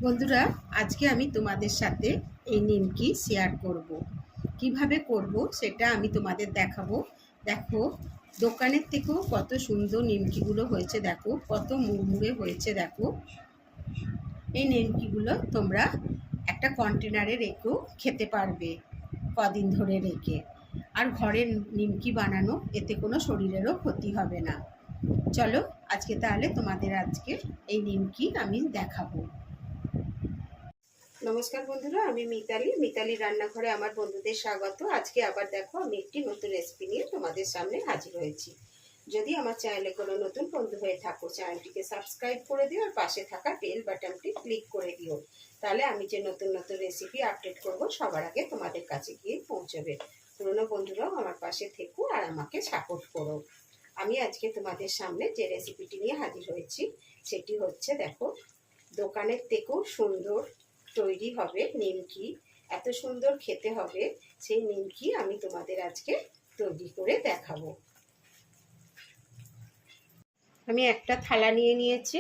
বন্ধুরা, আজকে আমি তোমাদের সাথে এই নিমকি শেয়ার করব। কিভাবে করব সেটা আমি তোমাদের দেখাবো। দেখো, দোকানের থেকেও কত সুন্দর নিমকিগুলো হয়েছে, দেখো কত মুড়মুড়ে হয়েছে। দেখো, এই নিমকিগুলো তোমরা একটা কন্টেনারে রেখেও খেতে পারবে কদিন ধরে রেখে। আর ঘরের নিমকি বানানো, এতে কোনো শরীরেরও ক্ষতি হবে না। চলো আজকে তাহলে তোমাদের এই নিমকি আমি দেখাবো। নমস্কার বন্ধুরা, আমি মিতালি রান্নাঘরে আমার বন্ধুদের স্বাগত। আজকে আবার দেখো, আমি একটি নতুন রেসিপি নিয়ে তোমাদের সামনে হাজির হয়েছি। যদি আমার চ্যানেলে কোনো নতুন বন্ধু হয়ে থাকো, চ্যানেলটিকে সাবস্ক্রাইব করে দিও আর পাশে থাকা বেল বাটনটি ক্লিক করে দিও। তাহলে আমি যে নতুন নতুন রেসিপি আপডেট করব সবার আগে তোমাদের কাছে গিয়ে পৌঁছবে। পুরনো বন্ধুরাও আমার পাশে থেকো আর আমাকে সাপোর্ট করো। আমি আজকে তোমাদের সামনে যে রেসিপিটি নিয়ে হাজির হয়েছি সেটি হচ্ছে, দেখো, দোকানের থেকেও সুন্দর তৈরি হবে নিমকি। এত সুন্দর খেতে হবে সেই নিমকি আমি তোমাদের আজকে তৈরি করে দেখাবো। আমি একটা থালা নিয়ে নিয়েছি।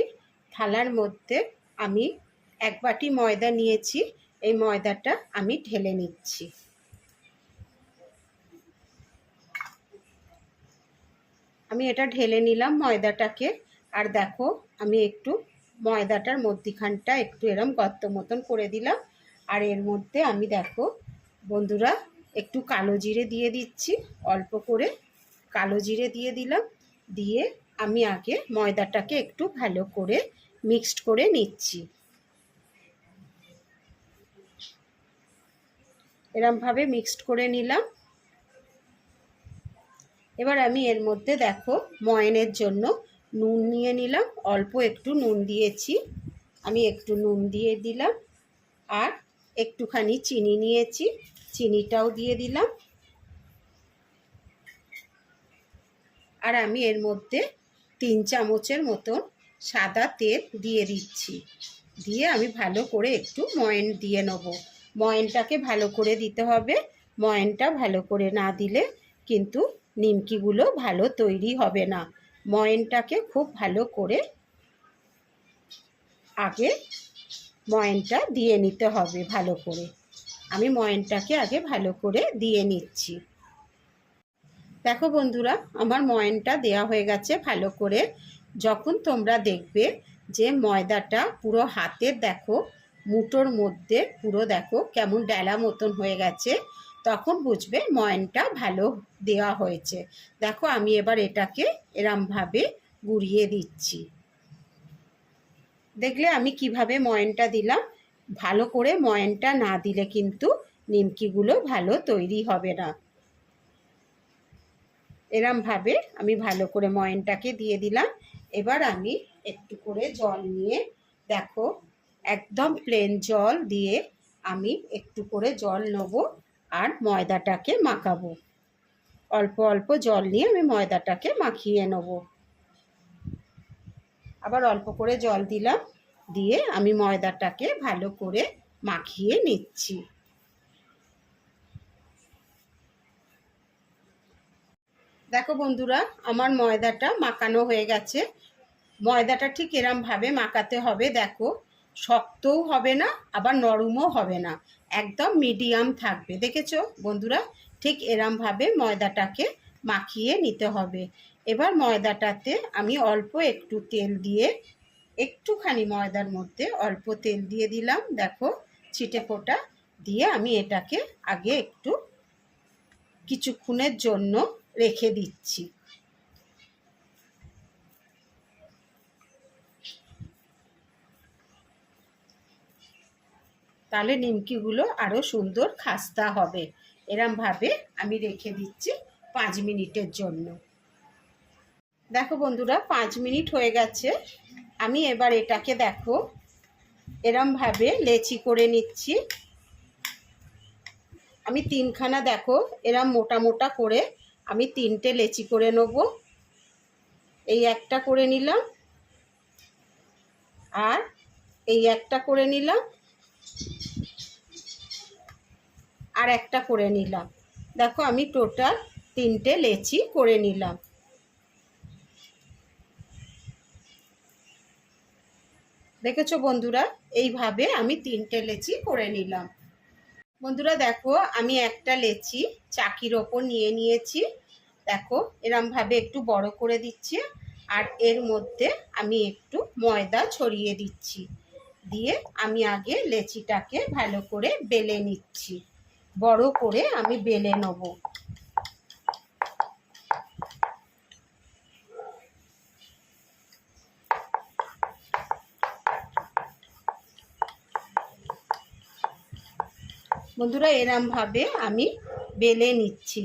থালার মধ্যে আমি 1 বাটি ময়দা নিয়েছি। এই ময়দাটা আমি ঢেলে নিচ্ছি। আমি এটা ঢেলে নিলাম ময়দাটাকে। আর দেখো, আমি একটু ময়দাটার মধ্যিখানটা একটু এরম গর্ত মতন করে দিলাম। আর এর মধ্যে আমি, দেখো বন্ধুরা, একটু কালো জিরে দিয়ে দিচ্ছি। অল্প করে কালো জিরে দিয়ে দিলাম। দিয়ে আমি আগে ময়দাটাকে একটু ভালো করে মিক্সড করে নিচ্ছি। এরমভাবে মিক্সড করে নিলাম। এবার আমি এর মধ্যে, দেখো, ময়ানের জন্য নুন নিয়ে নিলাম। অল্প একটু নুন দিয়েছি, আমি একটু নুন দিয়ে দিলাম। আর একটুখানি চিনি নিয়েছি, চিনিটাও দিয়ে দিলাম। আর আমি এর মধ্যে 3 চামচের মতন সাদা তেল দিয়ে দিচ্ছি। দিয়ে আমি ভালো করে একটু ময়ান দিয়ে নেব। ময়ানটাকে ভালো করে দিতে হবে। ময়ানটা ভালো করে না দিলে কিন্তু নিমকিগুলো ভালো তৈরি হবে না। ময়ানটাকে খুব ভালো করে আগে ময়ানটা দিয়ে নিতে হবে ভালো করে। আমি ময়ানটাকে আগে ভালো করে দিয়ে নিচ্ছি। দেখো বন্ধুরা, আমার ময়ানটা দেয়া হয়ে গেছে ভালো করে। যখন তোমরা দেখবে যে ময়দাটা পুরো হাতের, দেখো, মুঠোর মধ্যে পুরো, দেখো কেমন ডেলা মতন হয়ে গেছে, তখন বুঝবে ময়ানটা ভালো দেওয়া হয়েছে। দেখো, আমি এবার এটাকে এরমভাবে গুঁড়িয়ে দিচ্ছি। দেখলে আমি কিভাবে ময়ানটা দিলাম। ভালো করে ময়ানটা না দিলে কিন্তু নিমকিগুলো ভালো তৈরি হবে না। এরমভাবে আমি ভালো করে ময়ানটাকে দিয়ে দিলাম। এবার আমি একটু করে জল নিয়ে, দেখো, একদম প্লেন জল দিয়ে আমি একটু করে জল নেব আর ময়দাটাকে মাখাবো। অল্প অল্প জল নিয়ে আমি ময়দাটাকে মাখিয়ে নেব। আবার অল্প করে জল দিলাম, দিয়ে আমি ময়দাটাকে ভালো করে মাখিয়ে নিচ্ছি। দেখো বন্ধুরা, আমার ময়দাটা মাখানো হয়ে গেছে। ময়দাটা ঠিক এরমভাবে মাখাতে হবে। দেখো, শক্তও হবে না আবার নরমও হবে না, একদম মিডিয়াম থাকবে। দেখেছো বন্ধুরা, ঠিক এরমভাবে ময়দাটাকে মাখিয়ে নিতে হবে। এবার ময়দাটাতে আমি অল্প একটু তেল দিয়ে, একটুখানি ময়দার মধ্যে অল্প তেল দিয়ে দিলাম, দেখো, ছিটে ফোঁটা দিয়ে আমি এটাকে আগে একটু কিছুক্ষণের জন্য রেখে দিচ্ছি। তাহলে নিমকিগুলো আরও সুন্দর খাস্তা হবে। এরমভাবে আমি রেখে দিচ্ছি 5 মিনিটের জন্য। দেখো বন্ধুরা, 5 মিনিট হয়ে গেছে। আমি এবার এটাকে, দেখো, এরমভাবে লেচি করে নিচ্ছি। আমি 3খানা, দেখো, এরম মোটা মোটা করে আমি 3টে লেচি করে নেব। এই একটা করে নিলাম, আর এই একটা করে নিলাম, আর একটা করে নিলাম। দেখো, আমি টোটাল 3টে লেচি করে নিলাম। দেখেছো বন্ধুরা, এইভাবে আমি 3টে লেচি করে নিলাম। বন্ধুরা দেখো, আমি একটা লেচি চাকির ওপর নিয়ে নিয়েছি। দেখো এরমভাবে একটু বড় করে দিচ্ছি, আর এর মধ্যে আমি একটু ময়দা ছড়িয়ে দিচ্ছি। দিয়ে আমি আগে লেচিটাকে ভালো করে বেলে নিচ্ছি। বড় করে আমি বেলে নেব। বন্ধুরা এরমভাবে আমি বেলে নিচ্ছি।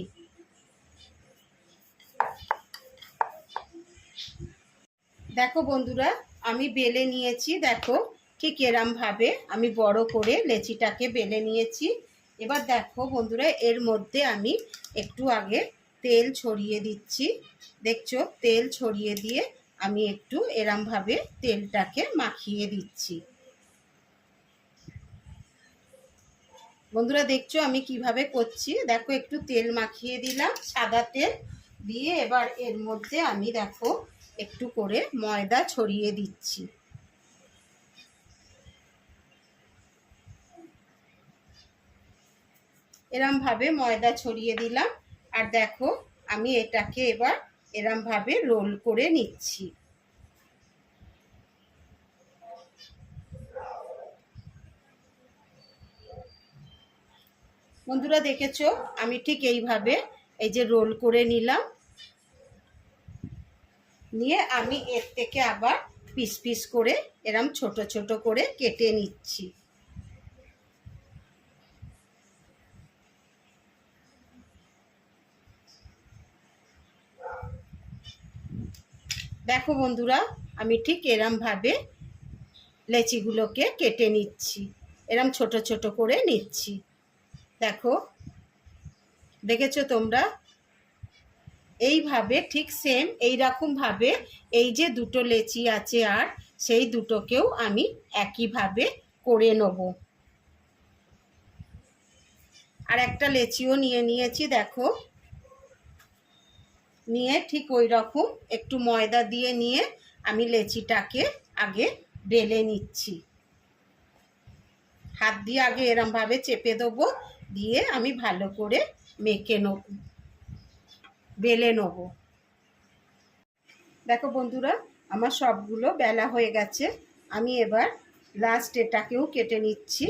দেখো বন্ধুরা, আমি বেলে নিয়েছি। দেখো ঠিক এরমভাবে আমি বড় করে লেচিটাকে বেলে নিয়েছি। এবার দেখো বন্ধুরা, এর মধ্যে আমি একটু আগে তেল ছড়িয়ে দিচ্ছি। দেখছো, তেল ছড়িয়ে দিয়ে আমি একটু এরমভাবে তেলটাকে মাখিয়ে দিচ্ছি। বন্ধুরা দেখছো আমি কিভাবে করছি। দেখো একটু তেল মাখিয়ে দিলাম, সাদা তেল দিয়ে। এবার এর মধ্যে আমি দেখো একটু করে ময়দা ছড়িয়ে দিচ্ছি। এরমভাবে ময়দা ছড়িয়ে দিলাম। আর দেখো আমি এটাকে এবার এরমভাবে রোল করে নিচ্ছি। বন্ধুরা দেখেছো আমি ঠিক এইভাবে এই যে রোল করে নিলাম। নিয়ে আমি এর থেকে আবার পিস পিস করে এরম ছোট ছোট করে কেটে নিচ্ছি। দেখো বন্ধুরা, আমি ঠিক এরমভাবে লেচিগুলোকে কেটে নিচ্ছি। এরম ছোট ছোট করে নিচ্ছি। দেখো দেখেছো তোমরা, এইভাবে ঠিক সেম এইরকমভাবে এই যে দুটো লেচি আছে আর সেই দুটোকেও আমি একইভাবে করে নেব। আর একটা লেচিও নিয়ে নিয়েছি। দেখো নিয়ে ঠিক ওই রকম একটু ময়দা দিয়ে নিয়ে আমি লেচিটাকে আগে বেলে নিচ্ছি। হাত দিয়ে আগে এরমভাবে চেপে দেবো, দিয়ে আমি ভালো করে মেখে নেব, বেলে নেব। দেখো বন্ধুরা, আমার সবগুলো বেলা হয়ে গেছে। আমি এবার লাস্ট এটাকেও কেটে নিচ্ছি।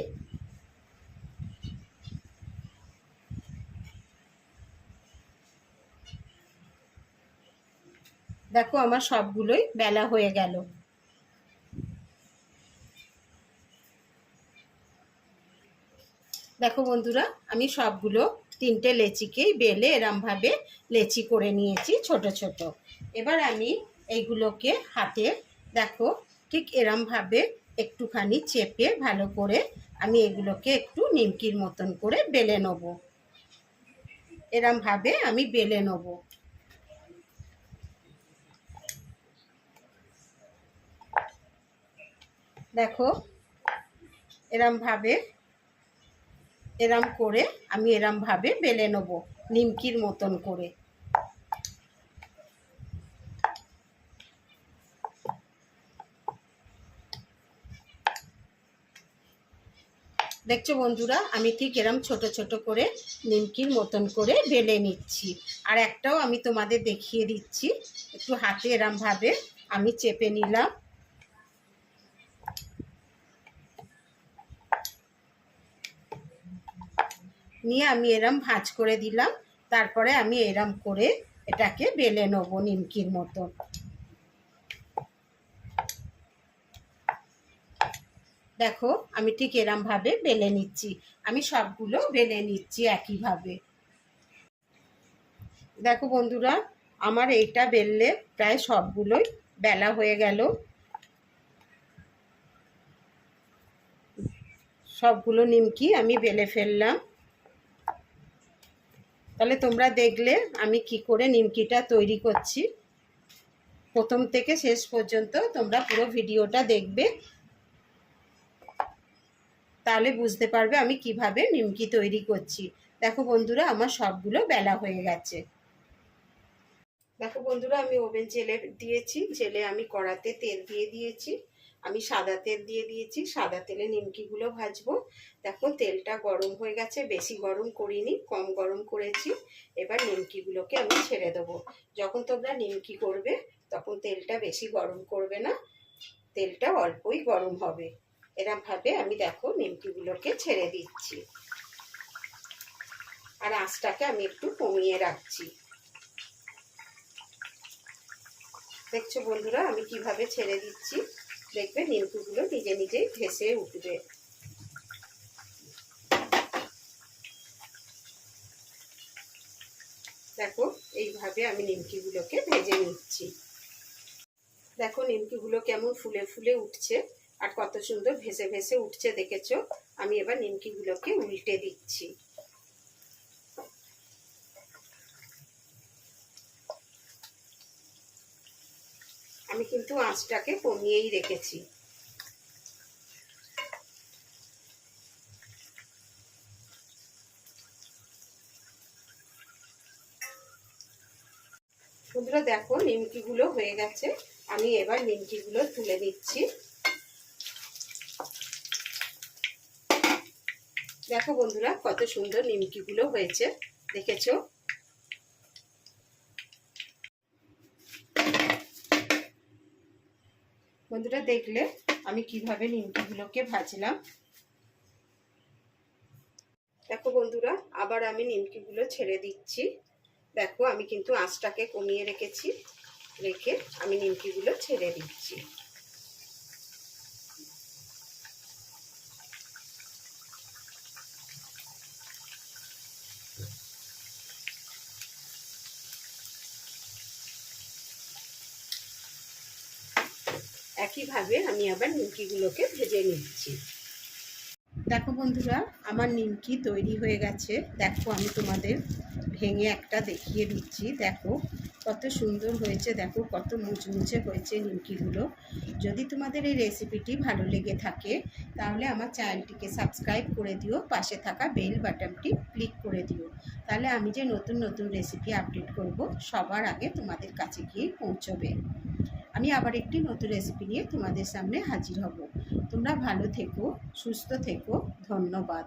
দেখো আমার সবগুলোই বেলা হয়ে গেল। দেখো বন্ধুরা, আমি সবগুলো 3টে লেচিকেই বেলে এরমভাবে লেচি করে নিয়েছি ছোট ছোট। এবার আমি এইগুলোকে হাতে দেখো ঠিক এরমভাবে একটুখানি চেপে ভালো করে আমি এগুলোকে একটু নিমকির মতন করে বেলে নেব। এরমভাবে আমি বেলে নেব। দেখো এরমভাবে এরম করে আমি এরমভাবে বেলে নেব নিমকির মতন করে। দেখছো বন্ধুরা, আমি ঠিক এরম ছোট ছোট করে নিমকির মতন করে বেলে নিচ্ছি। আর একটাও আমি তোমাদের দেখিয়ে দিচ্ছি। একটু হাতে এরমভাবে আমি চেপে নিলাম। নিয়ে আমি এরম ভাঁজ করে দিলাম। তারপরে আমি এরম করে এটাকে বেলে নেব নিমকির মতন। দেখো আমি ঠিক এরমভাবে বেলে নিচ্ছি। আমি সবগুলো বেলে নিচ্ছি একইভাবে। দেখো বন্ধুরা, আমার এইটা বেললে প্রায় সবগুলোই বেলা হয়ে গেল। সবগুলো নিমকি আমি বেলে ফেললাম। তাহলে তোমরা দেখলে আমি কি করে নিমকিটা তৈরি করছি। প্রথম থেকে শেষ পর্যন্ত তোমরা পুরো ভিডিওটা দেখবে, তাহলে বুঝতে পারবে আমি কিভাবে নিমকি তৈরি করছি। দেখো বন্ধুরা, আমার সবগুলো বেলা হয়ে গেছে। দেখো বন্ধুরা, আমি ওভেন জেলে দিয়েছি। জেলে আমি কড়াতে তেল দিয়ে দিয়েছি। আমি সাদা তেল দিয়ে দিয়েছি, সাদা তেলে নিমকিগুলো ভাজবো। দেখো তেলটা গরম হয়ে গেছে, বেশি গরম করিনি, কম গরম করেছি। এবার নিমকিগুলোকে আমি ছেড়ে দেবো। যখন তোমরা নিমকি করবে তখন তেলটা বেশি গরম করবে না, তেলটা অল্পই গরম হবে। এরকমভাবে আমি দেখো নিমকিগুলোকে ছেড়ে দিচ্ছি, আর আঁচটাকে আমি একটু কমিয়ে রাখছি। দেখছো বন্ধুরা আমি কিভাবে ছেড়ে দিচ্ছি, দেখবে নিমকিগুলো নিজে নিজেই ভেসে উঠবে। দেখো এইভাবে আমি নিমকিগুলোকে ভেজে নিচ্ছি। দেখো নিমকিগুলো কেমন ফুলে ফুলে উঠছে আর কত সুন্দর ভেসে ভেসে উঠছে দেখেছো। আমি এবার নিমকিগুলোকে উল্টে দিচ্ছি। আমি কিন্তু আঁচটাকে কমিয়েই রেখেছি। বন্ধুরা দেখো নিমকিগুলো হয়ে গেছে, আমি এবার নিমকিগুলো তুলে নিচ্ছি। দেখো বন্ধুরা কত সুন্দর নিমকিগুলো হয়েছে দেখেছো। বন্ধুরা দেখলে আমি কিভাবে নিমকিগুলোকে ভাজলাম। দেখো বন্ধুরা আবার আমি নিমকিগুলো ছেড়ে দিচ্ছি। দেখো আমি কিন্তু আঁচটাকে কমিয়ে রেখেছি, রেখে আমি নিমকিগুলো ছেড়ে দিচ্ছি। একইভাবে আমি আবার নিমকিগুলোকে ভেজে নিচ্ছি। দেখো বন্ধুরা আমার নিমকি তৈরি হয়ে গেছে। দেখো আমি তোমাদের ভেঙে একটা দেখিয়ে দিচ্ছি। দেখো কত সুন্দর হয়েছে, দেখো কত মুচমুচে হয়েছে নিমকিগুলো। যদি তোমাদের এই রেসিপিটি ভালো লেগে থাকে তাহলে আমার চ্যানেলটিকে সাবস্ক্রাইব করে দিও, পাশে থাকা বেল বাটনটি ক্লিক করে দিও। তাহলে আমি যে নতুন নতুন রেসিপি আপডেট করব সবার আগে তোমাদের কাছে গিয়ে পৌঁছবে। আমি আবার একটি নতুন রেসিপি নিয়ে তোমাদের সামনে হাজির হব। তোমরা ভালো থেকো, সুস্থ থেকো, ধন্যবাদ।